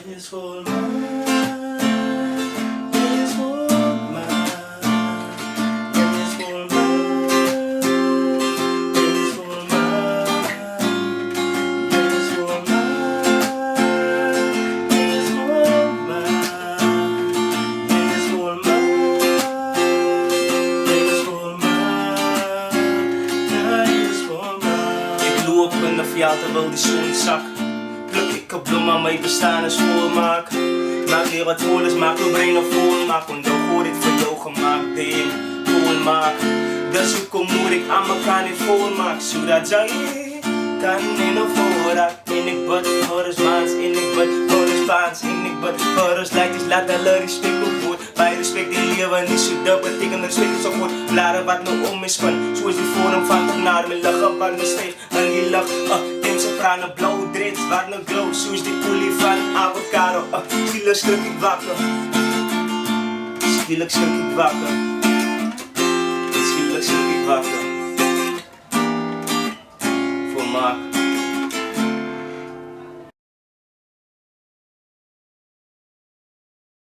is voor mij. Jij is voor mij. Jij is voor mij. Jij is voor mij. Jij is voor mij. Jij is voor mij. Jij is voor mij. Jij is voor mij. Jij is voor mij. Ik loop in de fjaa terwijl die zon zakt. Pluk ik een bloem aan mijn bestaan en schoonmaak. Maak weer wat woorders, maak uw brein nog vol. Maak een dag hoor dit voor jou gemaakt. Ding, volmaak. Dus hoe kom moet ik aan elkaar niet volmaak. Zodat jij kan in de voorraad. En ik bad voor ons maans. En ik bad voor ons paans. En ik bad voor ons lijkt laat alle respect op woord. Bij respect die leven niet zo dat betekent respect is zo goed. Blaren wat me om is van. Zo is die vorm van toch naar me lachen. Wat me steekt en die lach. Soprano, blauwe dreads, waar no glow. Zoals die coolie van avocado. Schielijk schrik ik wakker. Schielijk schrik ik wakker.